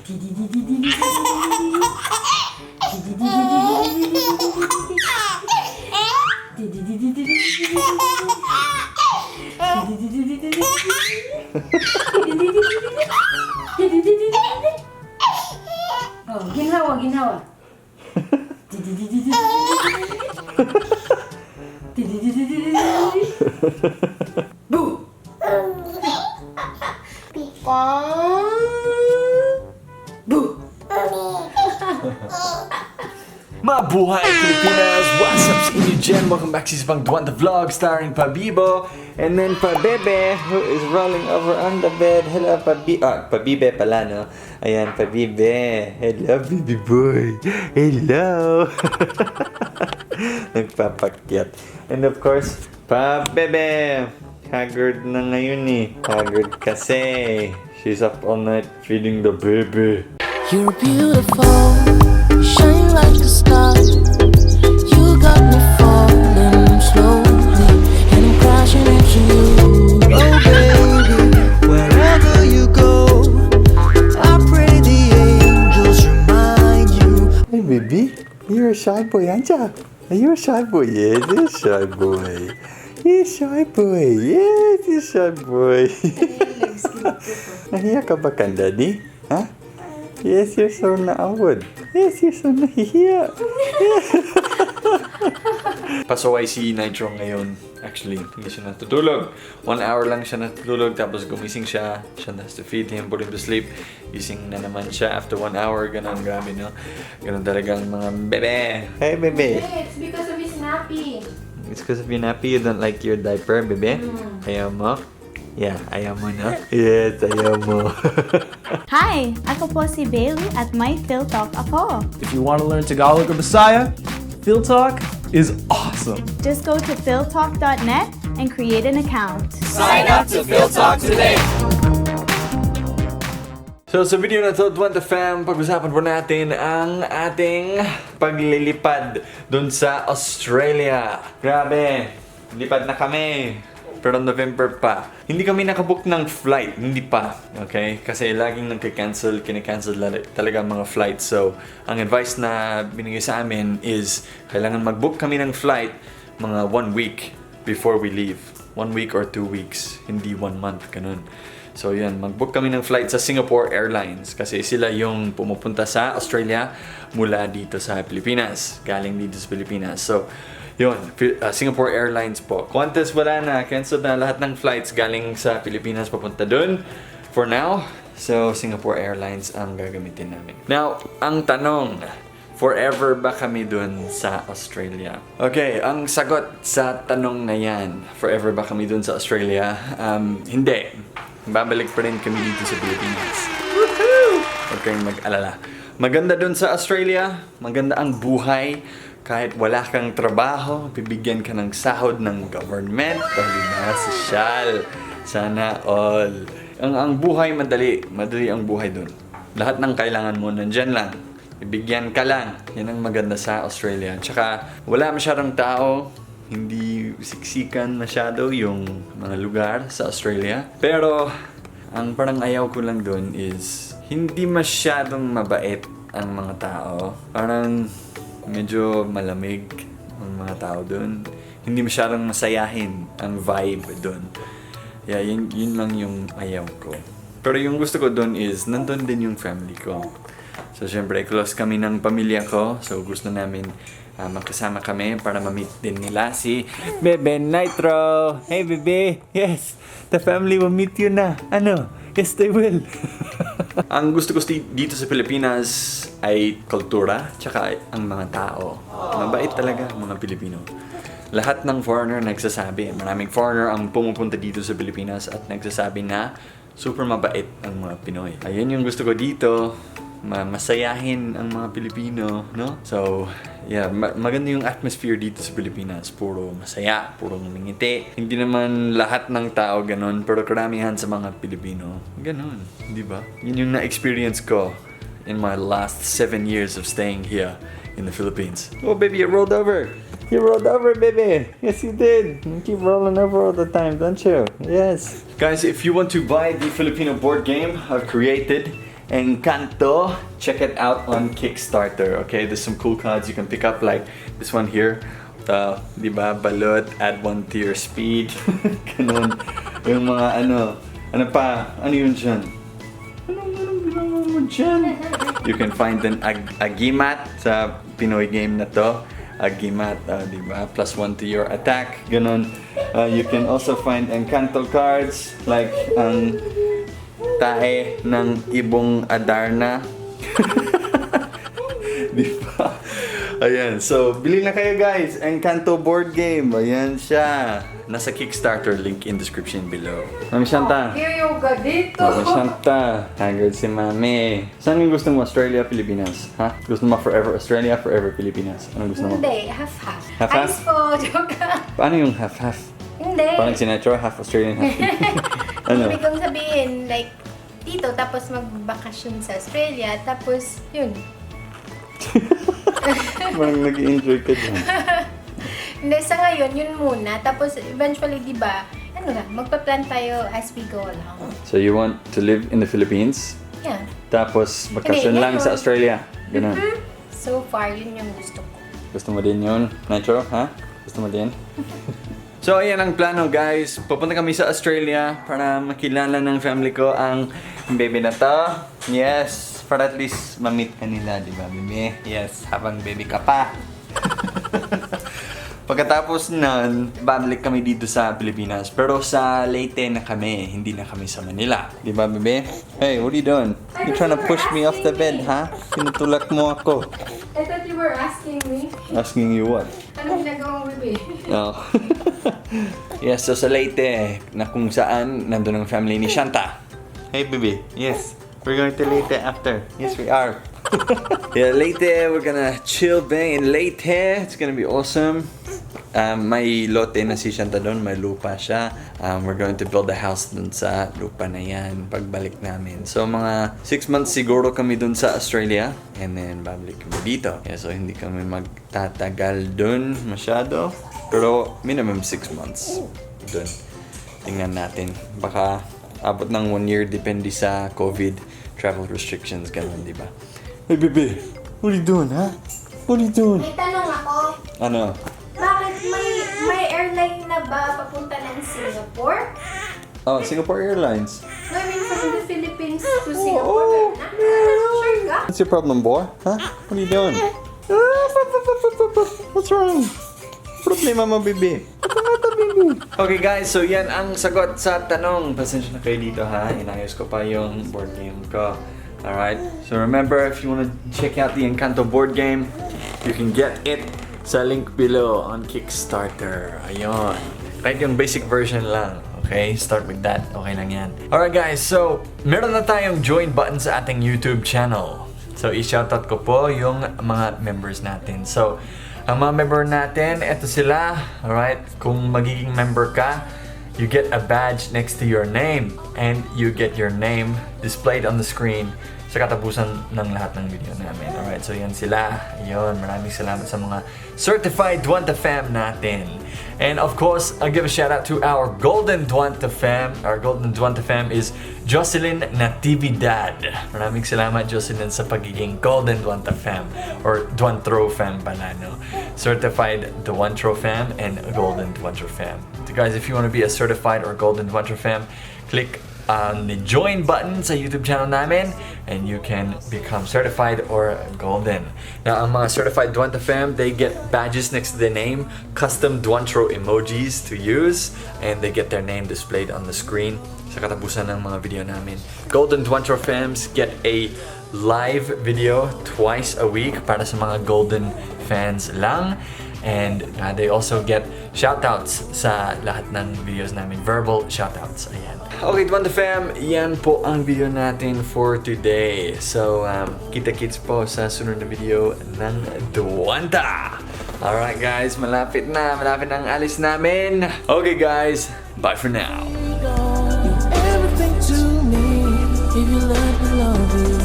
Oh, ginhawa. Boo! Boo! Mabuhay Pilipinas! What's up sa inyo dyan? Welcome back sa Isang Duwan the Vlog starring Pabibo and then Pabebe who is rolling over on the bed. Hello Pabibe pala no? Ayan Pabibe. Hello baby boy. Hello. Nagpapakyat. And of course Pabebe. Haggard na ngayon eh. Haggard kasi. She's up all night feeding the baby. You're beautiful, you shine like a star. You got me falling slowly, and I'm crashing into you. Oh baby, wherever you go, I pray the angels remind you. Hey baby, you're a shy boy, aren't you? Are you a shy boy? Yes, you're a shy boy. You're a shy boy. Yes, you're a shy boy. Nahiya ka ba kan daddy? Ha? Yes, you're so naawad. Yes, you're so nahihiya. Pasaway si Nitro ngayon. Actually, hindi siya natutulog. 1 hour lang siya natutulog, tapos gumising siya. Siya has to feed him, put him to sleep. Gising na naman siya after 1 hour. Ganon, grabe, no? Ganon talagang mga bebe. Hey, bebe. Hey, it's because of his nappy. It's because of your nappy. You don't like your diaper, bebe? Ayaw mo? Yeah, ayaw mo, no? Yes, ayaw mo. Hi! Ako po si Bailey at may PhilTalk ako. If you want to learn Tagalog or Bisaya, PhilTalk is awesome. Just go to philtalk.net and create an account. Sign up to PhilTalk today. So sa video na to, Duwan the Fam, pag-usapan po natin ang ating paglilipad dun sa Australia. Grabe, lipad na kami. Pero November pa. Hindi kami nakabook ng flight. Hindi pa. Okay? Kasi laging nagka-cancel, kina-cancel talaga ang mga flights. So, ang advice na binigay sa amin is kailangan mag-book kami ng flight mga 1 week before we leave. 1 week or 2 weeks. Hindi 1 month. Ganun. So, yun. Mag-book kami ng flight sa Singapore Airlines. Kasi sila yung pumupunta sa Australia mula dito sa Pilipinas. Galing dito sa Pilipinas. So, yun, Singapore Airlines po. Qantas wala na, cancel na lahat ng flights galing sa Pilipinas papunta dun. For now, so Singapore Airlines ang gagamitin namin. Now, ang tanong, forever ba kami dun sa Australia? Okay, ang sagot sa tanong na yan, forever ba kami dun sa Australia? Hindi. Babalik pa rin kami dito sa Pilipinas. Woohoo! Huwag kayong mag-alala. Maganda dun sa Australia, maganda ang buhay. Kahit wala kang trabaho, bibigyan ka ng sahod ng government, na sosyal. Sana all. Ang buhay madali ang buhay dun. Lahat ng kailangan mo nandyan lang. Bibigyan ka lang. Yan ang maganda sa Australia. Tsaka wala masyadong tao, hindi siksikan masyado yung mga lugar sa Australia. Pero ang parang ayaw ko lang dun is hindi masyadong mabait ang mga tao. Parang medyo malamig ang mga tao doon. Hindi masyadong masayahin ang vibe doon. Yeah, yun lang yung ayaw ko. Pero yung gusto ko doon is, nandun din yung family ko. So, syempre, close kami ng pamilya ko. So, gusto namin magkasama kami para ma-meet din nila si Bebe Nitro. Hey, Bebe! Yes! The family will meet you na. Ano? Yes, they will. Ang gusto ko dito sa Pilipinas ay kultura, tsaka ang mga tao. Mabait talaga ang mga Pilipino. Lahat ng foreigner nagsasabi, maraming foreigner ang pumupunta dito sa Pilipinas at nagsasabi na super mabait ang mga Pinoy. Ayun yung gusto ko dito, masayahin ang mga Pilipino, no? So, yeah, maganda yung atmosphere dito sa Pilipinas. Puro masaya, puro ngingiti. Hindi naman lahat ng tao ganon, pero karamihan sa mga Pilipino, ganon, di ba? Yun yung na-experience ko in my last 7 years of staying here in the Philippines. Oh, baby, you rolled over. You rolled over, baby. Yes, you did. You keep rolling over all the time, don't you? Yes. Guys, if you want to buy the Filipino board game I've created, Encanto. Check it out on Kickstarter. Okay, there's some cool cards you can pick up, like this one here. Di ba, balot, add 1 to your speed. Ganun. Yung mga ano pa, ano yun dyan? You can find an Agimat sa Pinoy game na to. Agimat, di ba? Plus 1 to your attack. Ganun. You can also find Encanto cards, like ang tae ng Ibong Adarna. Di ba? Ayan, so bili na kayo guys. Encanto board game. Ayan siya. Nasa Kickstarter, link in description below. Mami Shanta. Here you go dito. Mami Shanta. Haggard si Mami. Saan yung gusto mo? Australia, Pilipinas? Ha? Gusto mo forever Australia, forever Pilipinas? Anong gusto mo? Hindi, half-half. Half-half? Ayos po, joke. Paano yung half-half? Hindi. Parang sinetro, half Australian, half Filipino. Ano? Ibig kong sabihin, like, dito, tapos magbakasyon sa Australia, tapos, yun. Parang nag-enjoy ka dyan. Hindi, sa ngayon, yun muna. Tapos, eventually, di ba, ano lang, magpa-plan tayo as we go along. So you want to live in the Philippines? Yeah. Tapos bakasyon Hindi, lang sa ngayon. Australia? Ganun. So far, yun yung gusto ko. Gusto mo din yun? Nitro, ha? Gusto mo din? So, ayan ang plano guys. Pupunta kami sa Australia para makilala ng family ko ang baby na to. Yes, para at least ma-meet ka nila, di ba, baby? Yes, habang baby ka pa. Pagkatapos nun, babalik kami dito sa Pilipinas. Pero sa Leyte na kami, hindi na kami sa Manila. Di ba, bebe? Hey, what are you doing? You trying to push me off the bed, ha? Tinutulak mo ako. I thought you were asking me, Asking you what? anong ginagawa mo, baby? No. Yes, so sa Leyte, na kung saan nandun ang family ni Shanta. Hey, baby. Yes, we're going to Leyte after. Yes, we are. Yeah, Leyte, we're gonna chill bang in Leyte. It's gonna be awesome. May lote na si Shanta doon, may lupa siya. We're going to build a house dun sa lupa na yan pagbalik namin. So mga 6 months siguro kami dun sa Australia and then babalik kami dito. Yeah, so hindi kami magtatagal dun masyado. Pero minimum 6 months dun. Tingnan natin. Baka abot ng 1 year depende sa COVID travel restrictions, ganun, di ba? Hey, baby. What are you doing, ha? What are you doing? May tanong ako, Ano? bakit may airline na ba papunta ng Singapore? Oh, Singapore Airlines. No, I mean from the Philippines to Singapore. Sure ka? What's your problem, boy? Huh? What are you doing? What's wrong? Problema mo, baby. Okay guys, so yan ang sagot sa tanong. Pasensya na kayo dito ha. Inayos ko pa yung board game ko. Alright, so remember, if you want to check out the Encanto board game, you can get it sa link below on Kickstarter. Ayun. Kahit yung basic version lang. Okay, start with that. Okay lang yan. Alright guys, so meron na tayong join button sa ating YouTube channel. So i-shoutout ko po yung mga members natin. So, ang mga member natin, eto sila. Alright, kung magiging member ka, you get a badge next to your name and you get your name displayed on the screen sa katapusan ng lahat ng video namin. Alright, so yan sila. Ayun, maraming salamat sa mga certified Duanta fam natin. And of course, I'll give a shout out to our Golden Duanta fam. Our Golden Duanta fam is Jocelyn Natividad. Maraming salamat, Jocelyn, sa pagiging Golden Duanta fam or Duantro fam pala, no? Certified Duantro fam and Golden Duantro fam. So guys, if you want to be a certified or Golden Duantro fam, click on the join button sa YouTube channel namin and you can become certified or golden. Now, ang mga certified Duanta fam, they get badges next to their name, custom Duantro emojis to use, and they get their name displayed on the screen sa katapusan ng mga video namin. Golden Duantro fams get a live video twice a week para sa mga golden fans lang. And they also get shoutouts sa lahat ng videos namin. Verbal shoutouts. Ayan. Okay, Duanta fam, yan po ang video natin for today. So, kita-kits po sa sunod na video ng Duanta. Alright guys, malapit na ang alis namin. Okay guys, bye for now. Everything to me, if you let me love you.